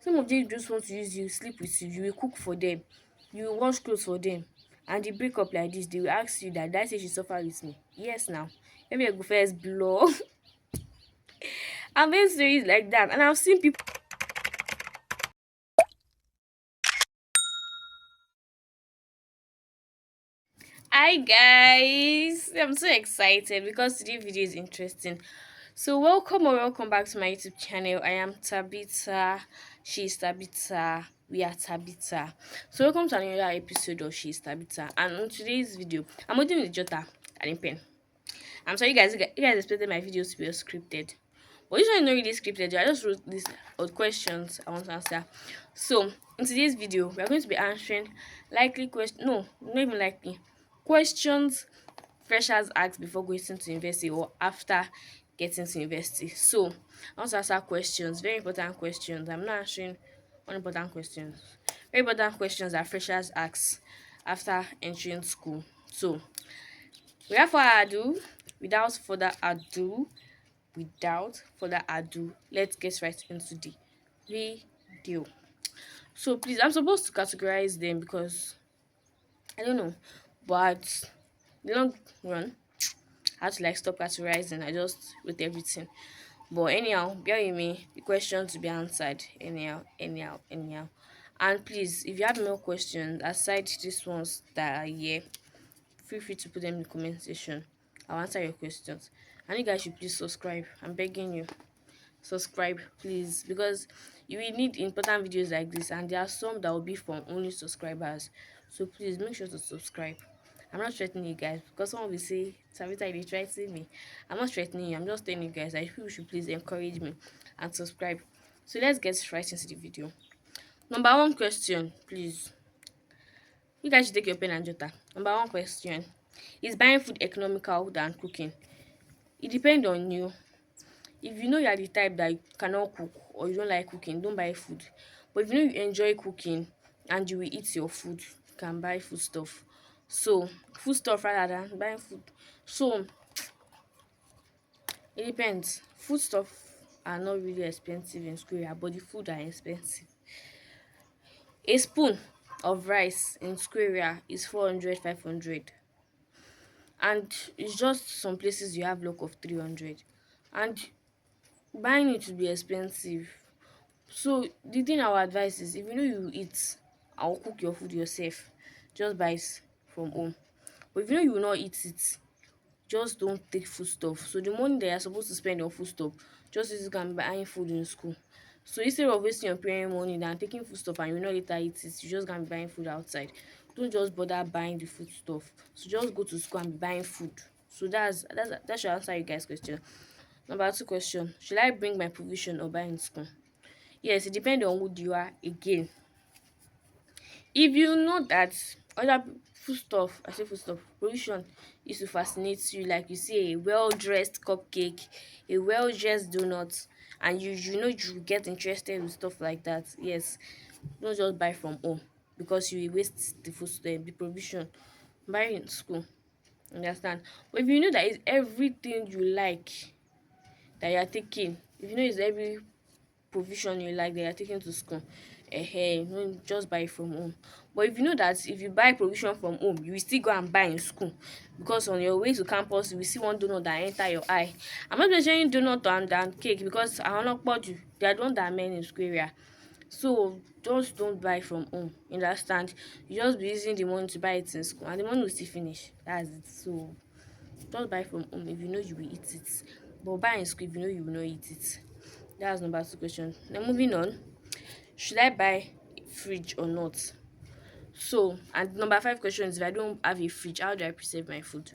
Some of them just want to use you, sleep with you, you will cook for them, you will wash clothes for them, and they break up like this. They will ask you that that say she suffer with me. Yes now. Maybe I go first blow. I've been stories like that, and I've seen people. Hi guys, I'm so excited because today's video is interesting. So welcome or welcome back to my YouTube channel. I am Tabitha. She's Tabitha. We are Tabitha. So welcome to another episode of She's Tabitha. And on today's video, I'm holding the jotter and a pen. I'm sorry you guys expected my videos to be scripted. But this one is not really scripted. I just wrote these odd questions I want to answer. So in today's video, we are going to be answering likely questions. No, not even likely questions freshers ask before going to university or after getting to university. So I want to answer questions, very important questions. I'm not answering unimportant questions. Very important questions that freshers ask after entering school. So without further ado, without further ado, without further ado, let's get right into the video. So please, I'm supposed to categorize them because I don't know, but the long run, I had to like stop categorizing. I just wrote everything. But anyhow, bear with me. The questions to be answered anyhow. And please, if you have more questions aside these ones that are here, feel free to put them in the comment section. I'll answer your questions. And you guys should please subscribe. I'm begging you. Subscribe please, because you will need important videos like this, and there are some that will be from only subscribers. So please make sure to subscribe. I'm not threatening you guys, because someone will say Savita, you threatening me. I'm not threatening you. I'm just telling you guys that you should please encourage me and subscribe. So let's get right into the video. Number one question, please. You guys should take your pen and jotter. Number one question: is buying food economical than cooking? It depends on you. If you know you are the type that you cannot cook or you don't like cooking, don't buy food. But if you know you enjoy cooking and you will eat your food, you can buy food stuff. So food stuff rather than buying food. So it depends. Food stuff are not really expensive in Korea, but the food are expensive. A spoon of rice in Korea is 400, 500, and it's just some places you have luck of 300, and buying it will be expensive. So the thing I would advise is, if you know you eat and cook your food yourself, just buy it from home. But if you know you will not eat it, just don't take food stuff. So the money that you're supposed to spend on food stuff, just use it to and buying food in school. So instead of wasting your parent money than taking food stuff and you will not later eat it, you just gonna be buying food outside. Don't just bother buying the food stuff. So just go to school and be buying food. So that should answer you guys' question. Number two question: should I bring my provision or buy in school? Yes, it depends on who you are again. If you know that other foodstuff, I say foodstuff, provision is to fascinate you, like you see a well-dressed cupcake, a well-dressed donut, and you know you get interested in stuff like that. Yes, don't just buy from home because you will waste the food, the provision. Buy in school. Understand? But if you know that it's everything you like that you are taking, if you know it's every provision you like that you're taking to school, no, just buy it from home. But if you know that if you buy provision from home, you will still go and buy in school, because on your way to campus you will see one donut that enter your eye. I'm not mentioning donut and cake because I will not put you, they are the one that are many in school area. So just don't buy from home. You understand? You just be using the money to buy it in school and the money will still finish. That's it. So just buy from home if you know you will eat it, but buy in school if you know you will not eat it. That's number two question. Now moving on, should I buy fridge or not? So, and number five question is, if I don't have a fridge, how do I preserve my food?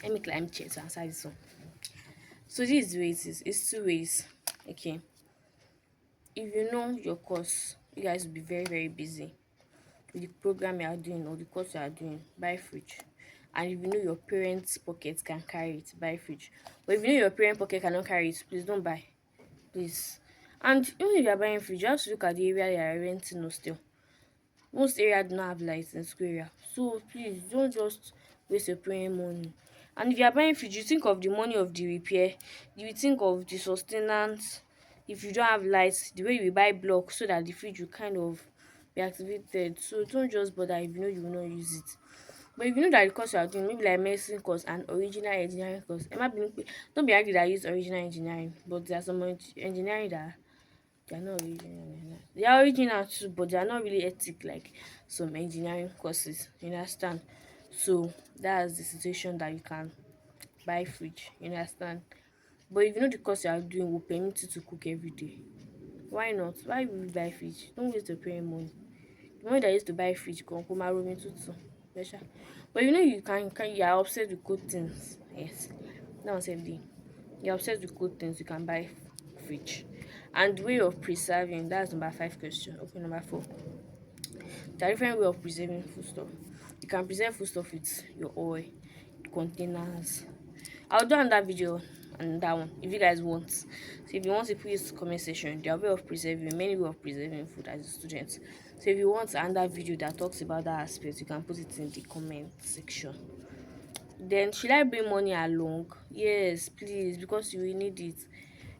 Let me climb chair to answer this one. So this is the way it is. It's two ways. Okay. If you know your course, you guys will be very, very busy with the program you are doing or the course you are doing, buy fridge. And if you know your parents' pockets can carry it, buy fridge. But if you know your parent pocket cannot carry it, please don't buy. Please. And even if you are buying fridge, you have to look at the area you are renting or still. Most area do not have lights in school area. So please don't just waste your parent money. And if you are buying fridge, you think of the money of the repair, you think of the sustenance, If you don't have lights, the way you will buy block so that the fridge will kind of be activated. So don't just bother if you know you will not use it. But if you know that the course you are doing, maybe like medicine course and original engineering course, it might be, don't be angry that I use original engineering, but there are some engineering that they are not original. They are original too, but they are not really ethic like some engineering courses. You understand? So that's the situation that you can buy fridge. You understand? But if you know the course you are doing will permit you to cook every day, why not? Why will you buy fridge? Don't waste your parent money. The money that used to buy fridge come come and room into two. Better. But you know you are obsessed with good things. Yes. That one save day. You're obsessed with good things, you can buy fridge. And way of preserving, that's number five question. Okay, number four. There are different way of preserving foodstuff. You can preserve foodstuff with your oil, containers. I'll do another video on that one if you guys want. So if you want to please comment section, there are way of preserving, many way of preserving food as a student. So if you want another video that talks about that aspect, you can put it in the comment section. Then should I bring money along? Yes, please, because you will need it.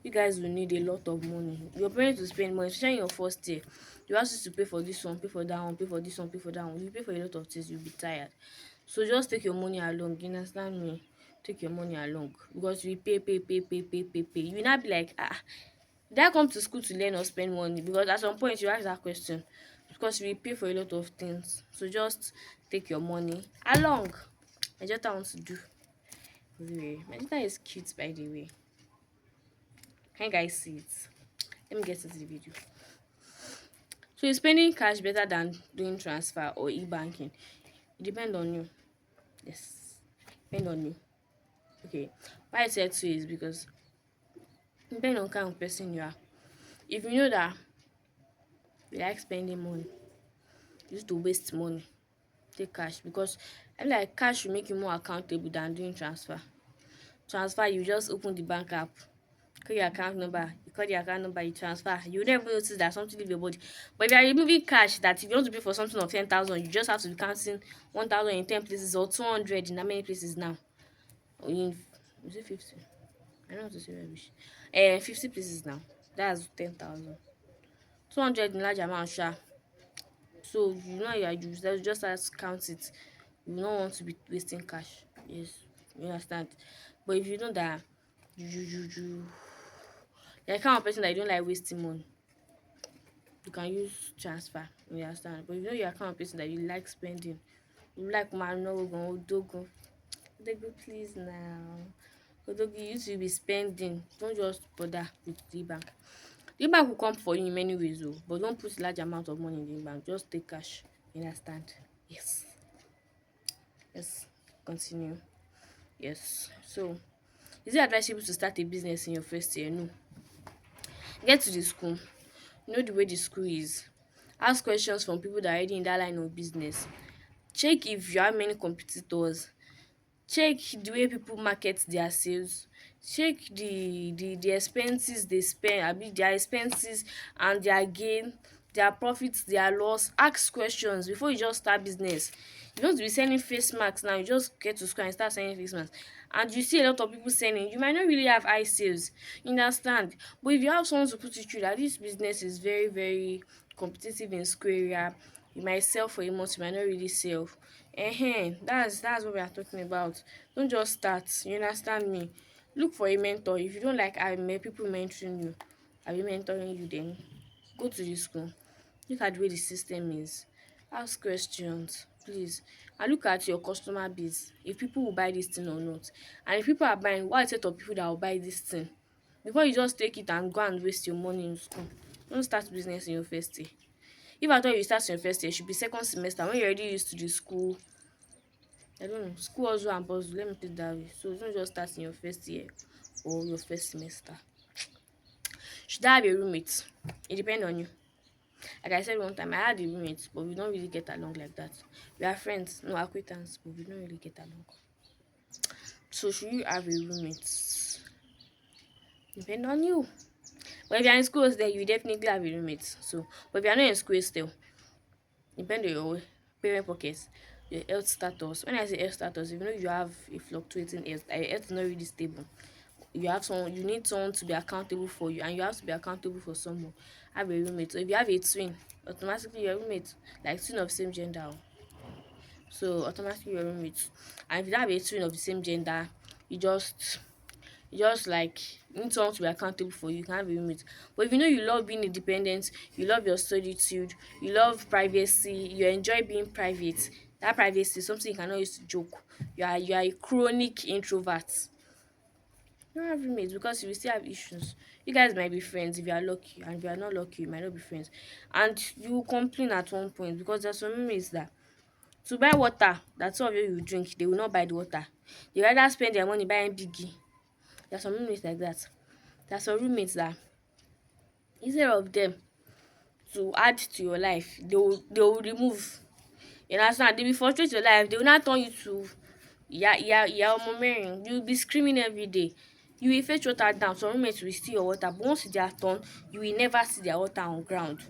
You guys will need a lot of money. Your parents will spend money, especially in your first year. You ask you to pay for this one, pay for that one, pay for this one, pay for that one. You pay for a lot of things, you'll be tired. So just take your money along. You understand me? Take your money along. Because we pay. You will not be like, did I come to school to learn or spend money? Because at some point you ask that question. Because we pay for a lot of things. So just take your money along. I just want to do. Anyway, my daughter is cute by the way. Can you guys see it? Let me get into the video. So is spending cash better than doing transfer or e-banking? It depends on you. Yes. Depend on you. Okay. Why I said so is because depending on kind of person you are. If you know that you like spending money, you used to waste money, take cash because I feel like cash will make you more accountable than doing transfer. Transfer, you just open the bank app, call your account number, you call the account number, you transfer. You never notice that something leave your body. But if you are removing cash, that if you want to pay for something of 10,000, you just have to be counting 1,000 in 10 places or 200 in how many places now? Or in, is it 50? I don't want to say rubbish. 50 places now. That's 10,000. 200 in large amount, sure. So you know you just have to count it. You don't want to be wasting cash. Yes, you understand. But if you know that you're the kind of person that you don't like wasting money, you can use transfer. You understand. But if you know you're the kind of person that you like spending, you like manogo, odogo, odogo, please now. Odogo, you used to be spending. Don't just bother with the bank. The bank will come for you in many ways, though. But don't put large amount of money in the bank. Just take cash. You understand? Yes. Yes. Continue. Yes. So, is it advisable to start a business in your first year? No. Get to the school. Know the way the school is. Ask questions from people that are already in that line of business. Check if you have many competitors. Check the way people market their sales. Check the expenses they spend, abi their expenses and their gain, their profits, their loss. Ask questions before you just start business. You don't be selling face masks now, you just get to school and start selling face masks and you see a lot of people selling, you might not really have high sales. You understand? But if you have someone to put you through that this business is very competitive in school area, you might sell for a month, you might not really sell. That's what we are talking about. Don't just start. You understand me? Look for a mentor. If you don't like people mentoring you, I be mentoring you, then go to the school. Look at the way the system is. Ask questions, please. And look at your customer base. If people will buy this thing or not. And if people are buying, what set of people that will buy this thing? Before you just take it and go and waste your money in school. Don't start business in your first year. If I thought you start in your first year, it should be second semester when you're already used to the school. I don't know, school hustle and bustle, let me put it that way. So don't just start in your first year or your first semester. Should I have a roommate? It depends on you. Like I said one time, I had a roommate, but we don't really get along like that. We are friends, no acquaintance, but we don't really get along. So should you have a roommate? Depend on you. But if you're in school then you definitely have a roommate. So, but if you're not in school still, depend on your parent pockets, your health status. When I say health status, if you know you have a fluctuating health, your health is not really stable. you have someone, you need someone to be accountable for you, and you have to be accountable for someone. Have a roommate. So if you have a twin, automatically your roommate, like twin of same gender, so automatically your roommate. And if you don't have a twin of the same gender, you just like you need someone to be accountable for you. You can have a roommate. But if you know you love being independent, you love your solitude, you love privacy, you enjoy being private, that privacy is something you cannot use to joke. You are a chronic introvert. You don't have roommates because you will still have issues. You guys might be friends if you are lucky, and if you are not lucky, you might not be friends. And you will complain at one point because there's some roommates that to buy water that some of you will drink, they will not buy the water. They rather spend their money buying biggie. There are some roommates like that. There are some roommates that instead of them to add to your life, they will remove. You understand? They will frustrate your life. They will not turn you to ọmọ mẹ́rin. You will be screaming every day. You will fetch water down. Some roommates will steal your water, but once they are done, you will never see their water on ground.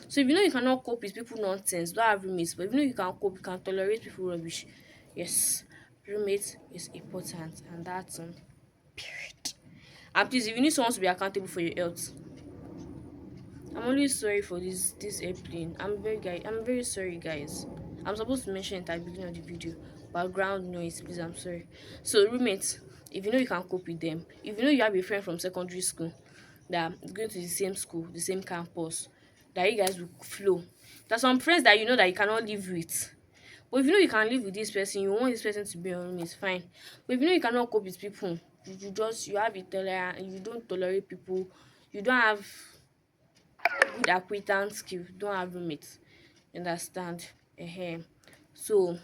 So if you know you cannot cope with people nonsense, don't have roommates. But if you know you can cope, you can tolerate people rubbish. Yes, roommates is important, and that's period. And please, if you need someone to be accountable for your health, I'm always sorry for this airplane. I'm very sorry, guys. I'm supposed to mention it at the beginning of the video. Background noise, please. I'm sorry. So roommates, if you know you can cope with them, if you know you have a friend from secondary school that is going to the same school, the same campus, that you guys will flow. There's some friends that you know that you cannot live with. But if you know you can live with this person, you want this person to be your roommate, fine. But if you know you cannot cope with people, you have a tolerance, you don't tolerate people, you don't have good acquaintance skill, don't have roommates. You understand? So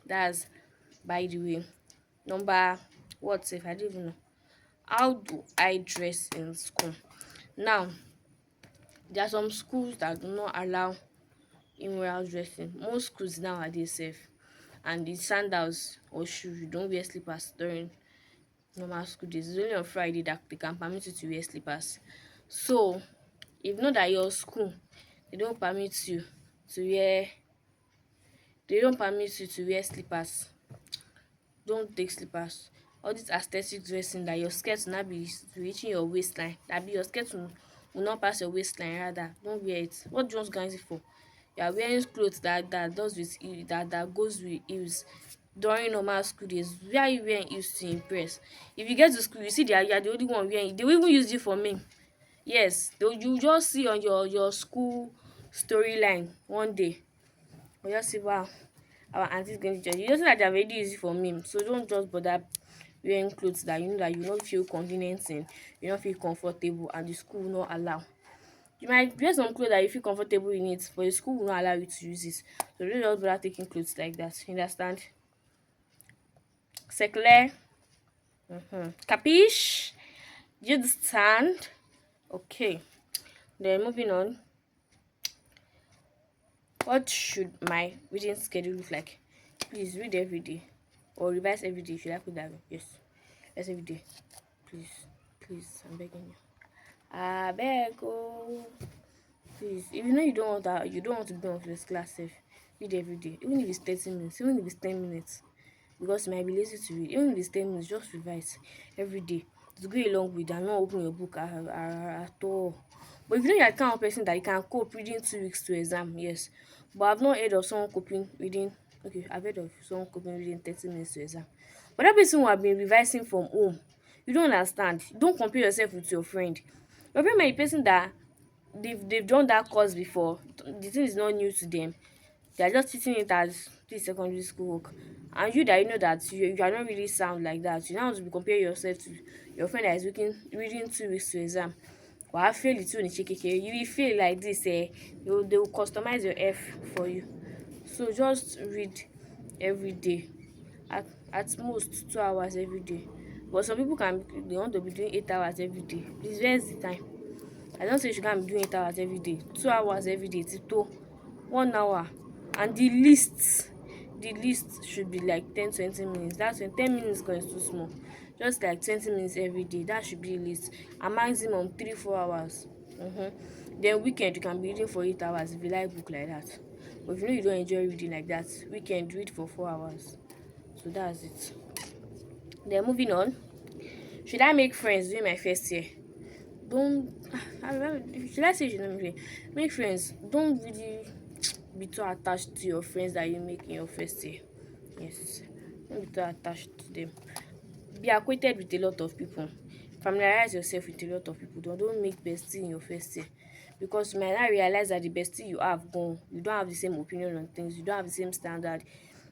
that's by the way. Number what if I don't even know. How do I dress in school? Now, there are some schools that do not allow immoral dressing. Most schools nowadays safe. And the sandals or shoes, you don't wear slippers during normal school days. It's only on Friday that they can permit you to wear slippers. So if you know that your school they don't permit you to wear slippers, don't take slippers. All this aesthetic dressing that your skirt will not be reaching your waistline, that be your skirt will not pass your waistline, rather don't wear it. What do you want to guys it for? You are wearing clothes that does with that goes with heels during normal school days. Where are you wearing heels to impress? If you get to school, you see that you are the only one wearing it. They will even use it for me. Yes, you just see on your school storyline one day, or just see wow, our aunty is going to church. You just see that they are already used it for meme. So don't just bother wearing clothes that you know that you don't feel convenient in, you don't feel comfortable, and the school will not allow. You might wear some clothes that you feel comfortable in it, but the school will not allow you to use it. So don't just bother taking clothes like that. You understand? Secular. Capiche? Do you understand? Okay. Then moving on. What should my reading schedule look like? Please read every day or revise every day if you like it that way. Yes, that's every day. Please, I'm begging you. I beg oh. Please, if you know you don't want to be on first class safe, read every day. Even if it's 30 minutes, even if it's 10 minutes. Because you might be lazy to read. Even if it's 10 minutes, just revise every day. To go along with and not open your book at all. But if you know you're the kind of person that you can cope reading 2 weeks to exam, yes. But I've not heard of someone coping reading. Okay, I've heard of someone coping reading 30 minutes to exam. But that person who have been revising from home, you don't understand. Don't compare yourself with your friend. Your friend might be a person that they've done that course before. The thing is not new to them. They are just treating it as this secondary school work. And you that you know that you are not really sound like that. You now want to be comparing yourself to your friend that is reading 2 weeks to exam. Wàá fail it ní ṣe kékeré. You will fail like this they will customize your F for you. So just read every day. At most 2 hours every day. But some people they want to be doing 8 hours every day. Please, where's the time? I don't say you should go and be doing 8 hours every day. 2 hours every day to 1 hour. And the least should be like 10-20 minutes. That's when 10 minutes is too small. Just like 20 minutes every day. That should be the least. A maximum 3-4 hours. Then weekend you can be reading for 8 hours if you like book like that. But if you know you don't enjoy reading like that, weekend read for 4 hours. So that's it. Then moving on. Should I make friends during my first year? Don't should I say should not make friends? Don't really be too attached to your friends that you make in your first year. Yes, don't be too attached to them. Be acquainted with a lot of people. Familiarize yourself with a lot of people. Don't make bestie in your first year, because you might not realize that the bestie you have gone, you don't have the same opinion on things, you don't have the same standard.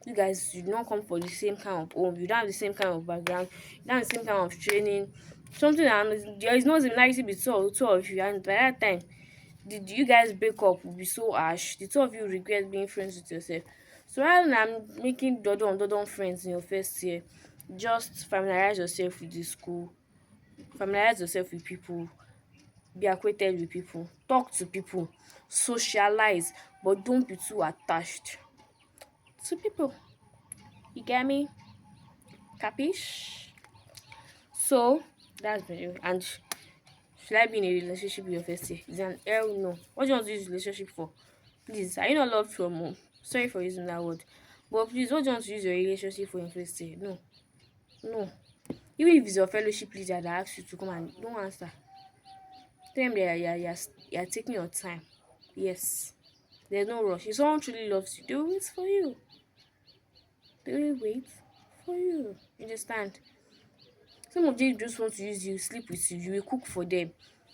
You guys, you don't come for the same kind of home, you don't have the same kind of background, you don't have the same kind of training. Something that there is no similarity between two of you, and by that time, did you guys break up will be so harsh. The two of you regret being friends with yourself. So rather than making dodon friends in your first year, just familiarize yourself with the school, familiarize yourself with people, be acquainted with people, talk to people, socialize, but don't be too attached to people. You get me? Capish? So that's me. And should I be in a relationship with your first year? It's an hell no. What do you want to use relationship for? Please, are you not loved from home? Sorry for using that word. But please, what do you want to use your relationship for in first year? No. No. Even if it's your fellowship leader that asks you to come, and don't answer. Tell them that you're taking your time. Yes. There's no rush. If someone truly loves you, they will wait for you. They will wait for you. You understand? Some of them just want to use you, sleep with you, you will cook for them,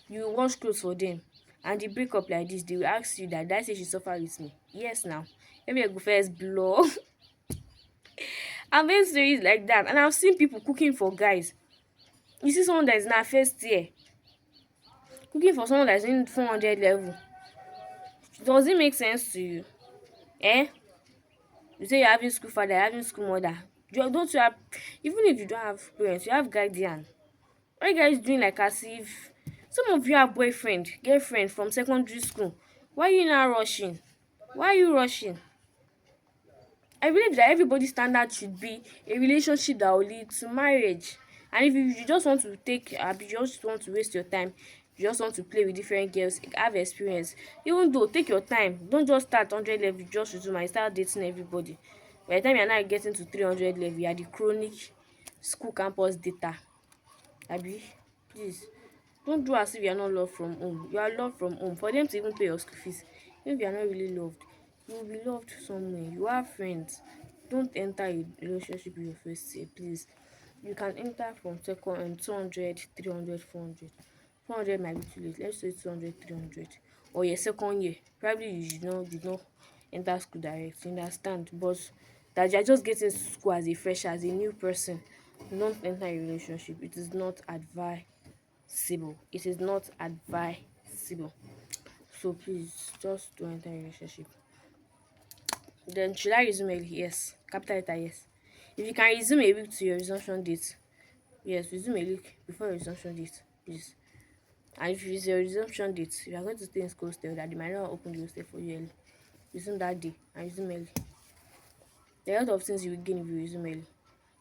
you will wash clothes for them. And they break up like this, they will ask you that say she suffer with me. Yes now. Maybe I go first blow. I've heard stories like that, and I've seen people cooking for guys. You see someone that is in her first year cooking for someone that is in 400 level. Does it make sense to you? Eh? You say you're having school father, you're having school mother. Don't you have, even if you don't have parents, you have guardian. Why you guys doing like as if some of you have boyfriend, girlfriend from secondary school? Why are you now rushing? Why are you rushing? I believe that everybody's standard should be a relationship that will lead to marriage. And if you just want to you just want to waste your time, you just want to play with different girls, have experience, even though take your time, don't just start 100 level just resume and start dating everybody. By the time you're not getting to 300 level, you are the chronic school campus data. Abi, please don't do as if you are not loved from home. You are loved from home. For them to even pay your school fees, even if you are not really loved, you will be loved somewhere. You have friends. Don't enter a relationship with your first year, please. You can enter from second and 200, 300, 400. 400 might be too late. Let's say 200, 300. Or your second year. Probably you did not enter school direct. You understand? But that you are just getting to school as a fresher, as a new person. Don't enter a relationship. It is not advisable. It is not advisable. So please just don't enter a relationship. Then should I resume early? Yes. Capital letter yes. If you can resume a week to your resumption date, yes, resume a week before your resumption date, please. And if it's your resumption date, if you are going to stay in school still, that they might not open the hostel for you early, resume that day and resume early. There are a lot of things you will gain if you resume early.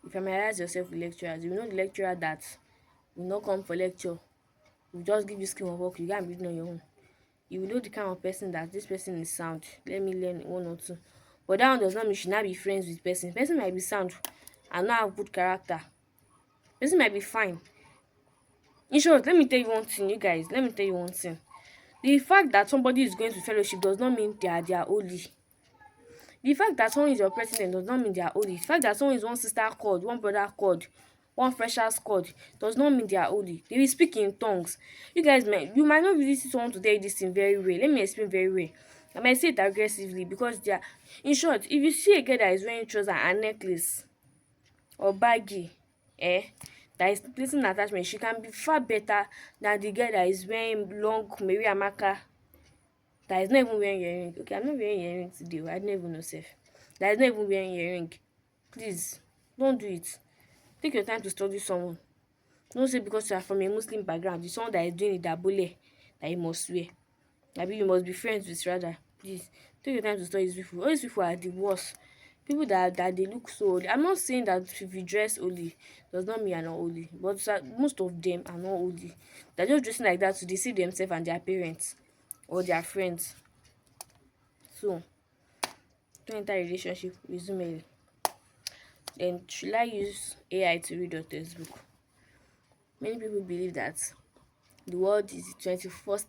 You familiarize yourself with lecturers. You know the lecturer that will not come for lecture, will just give you scheme of work, you can read on your own. You will know the kind of person that this person is sound. Let me learn one or two. But that one does not mean you should not be friends with person. Person might be sound and not have good character. Person might be fine. In short, let me tell you one thing, you guys. Let me tell you one thing. The fact that somebody is going to fellowship does not mean they are holy. The fact that someone is your president does not mean they are holy. The fact that someone is one sister called, one brother called, one freshers called does not mean they are holy. They will speak in tongues. You might not really see someone to tell you this thing very well. Let me explain very well. I might say it aggressively because they are. In short, if you see a girl that is wearing trousers and necklace or baggy, that is placing attachment, she can be far better than the girl that is wearing long Mary Amaka, that is not even wearing earring. Okay, I'm not wearing earring today. I don't even know sef. That is not even wearing earring. Please, don't do it. Take your time to study someone. Don't say because you are from a Muslim background, the someone that is doing idabole that you must wear. Abi you must be friends with rather. Please, take your time to study these people. All these people are the worst. People that they look so holy. I'm not saying that if you dress holy does not mean you're not holy, but most of them are not holy. They're just dressing like that to deceive themselves and their parents or their friends. So don't enter a relationship, resume early. Then should I use AI to read your textbook? Many people believe that the world is the 21st,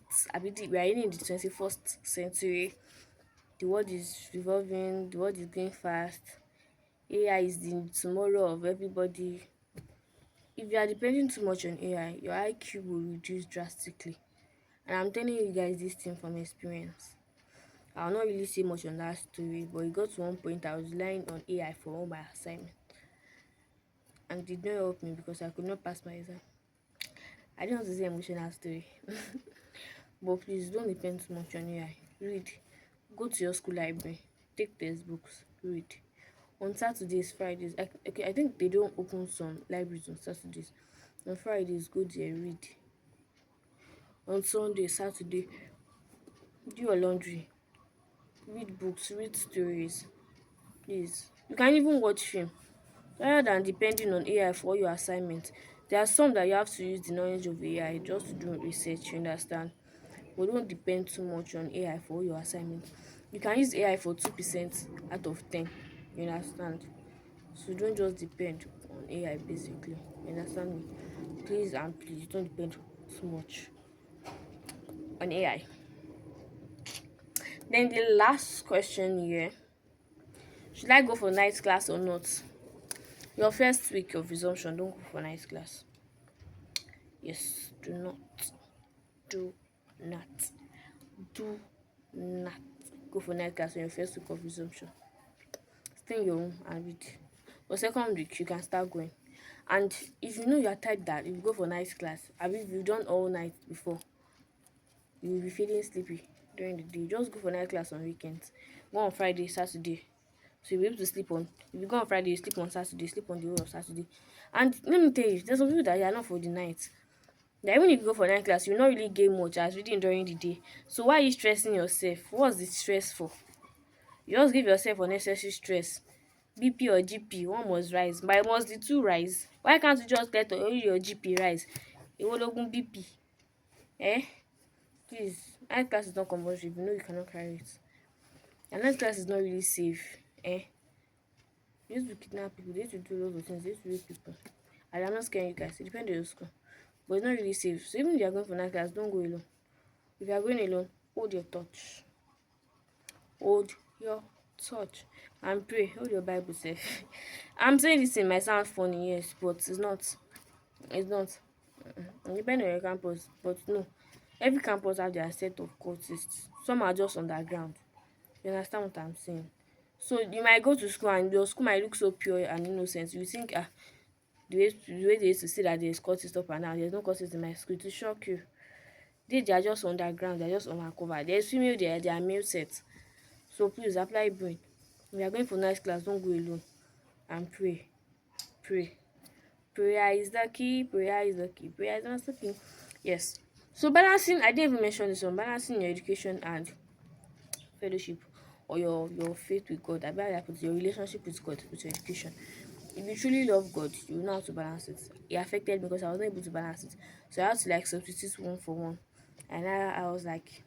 we are in the 21st century. The world is revolving, the world is going fast. AI is the tomorrow of everybody. If you are depending too much on AI, your IQ will reduce drastically. And I'm telling you guys this thing from experience. I'll not really say much on that story, but it got to one point I was relying on AI for all my assignment and did not help me because I could not pass my exam. I didn't want to say emotional story. But please don't depend too much on AI. Read. Go to your school library. Take textbooks. Read. On Saturdays, Fridays, okay, I think they don't open some libraries on Saturdays. On Fridays, go there, read. On Sunday, Saturday, do your laundry. Read books, read stories. Please. You can even watch film. Rather than depending on AI for all your assignments, there are some that you have to use the knowledge of AI just to do research, you understand? But don't depend too much on AI for all your assignments. You can use AI for 2% out of 10, you understand? So don't just depend on AI basically. You understand me? Please and please don't depend too much on AI. Then the last question here. Should I go for night class or not? Your first week of resumption, don't go for night class. Yes, do not, do not go for night class on your first week of resumption. Stay in your room and read. For second week, you can start going. And if you know you are type that if you go for night class, I mean, if you've done all night before, you will be feeling sleepy during the day. Just go for night class on weekends. Go on Friday, Saturday. So you'll be able to sleep on. If you go on Friday, you sleep on Saturday, sleep on the whole of Saturday. And let me tell you, there's some people that are not for the night. That even if you go for night class, you'll not really gain much as reading during the day. So why are you stressing yourself? What's the stress for? You just give yourself unnecessary stress. BP or GP, one must rise. But must the two rise? Why can't you just let only your GP rise? Ewologun BP. Eh? Please, night class is not compulsory. If you know you cannot carry it. And night class is not really safe. Eh? They used to kidnap people, they used to do a lot of things, they used to rape people. And I'm not scaring you guys. It depends on your school. But it's not really safe. So even if you are going for night class, don't go alone. If you are going alone, hold your touch. Hold your touch and pray. Hold your Bible safe. I'm saying this thing might sound funny, yes, but it's not. It's not. It depends on your campus, but no. Every campus have their set of cultists. Some are just underground. You understand what I'm saying? So you might go to school and your school might look so pure and innocent. You think the way they used to say that there's cultists up and down, there's no cultists in my school to shock you. They are just underground, they're just undercover. There's female there, they are male sets. So please apply brain. If you are going for nice class, don't go alone and pray. Pray. Prayer is the key. Prayer is the key. Prayer is not the key. Yes. So balancing, I didn't even mention this one. Balancing your education and fellowship or your faith with God. I better like put your relationship with God with your education. If you truly love God, you will know how to balance it. It affected me because I was not able to balance it. So I had to like substitute one for one. And I was like,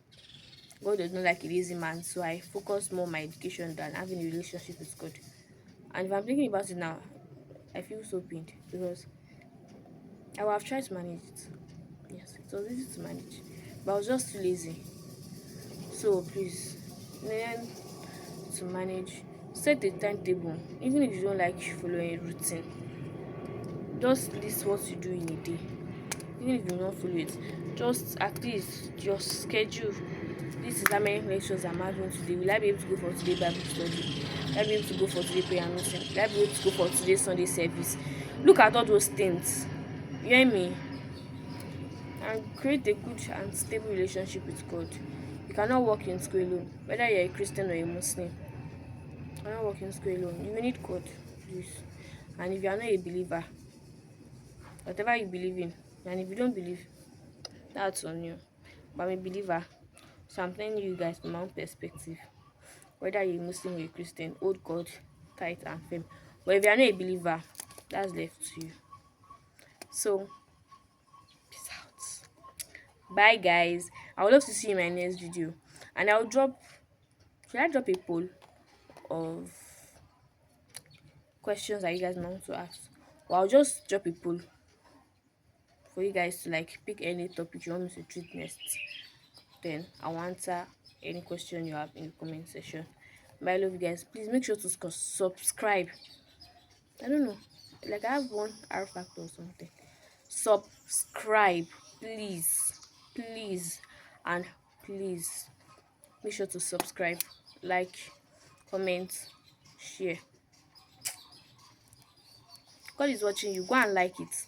God does not like a lazy man, so I focus more on my education than having a relationship with God. And if I'm thinking about it now, I feel so pained because I would have tried to manage it. Yes, it was easy to manage, but I was just too lazy. So please, learn to manage. Set a timetable, even if you don't like following a routine. Just list what you do in a day. Even if you don't follow it, just at least just schedule. This is how many lectures I'm having today. Will I be able to go for today Bible study? Will I be able to go for today prayer meeting? Will I be able to go for today Sunday service? Look at all those things. You hear me? And create a good and stable relationship with God. You cannot walk in school alone, whether you're a Christian or a Muslim. You cannot walk in school alone. You will need God, please. And if you are not a believer, whatever you believe in, and if you don't believe, that's on you. But I'm a believer, so I'm telling you guys from my own perspective. Whether you're a Muslim or a Christian, hold God tight and firm. But if you're not a believer, that's left to you. So, peace out. Bye, guys. I would love to see you in my next video. And I'll drop, should I drop a poll of questions that you guys want to ask? Or I'll just drop a poll for you guys to like pick any topic you want me to treat next. Then I'll answer any question you have in the comment section. But I love you guys. Please make sure to subscribe. I don't know. Like I have one R factor or something. Subscribe. Please. Please. And please make sure to subscribe. Like, comment, share. God is watching you. Go and like it.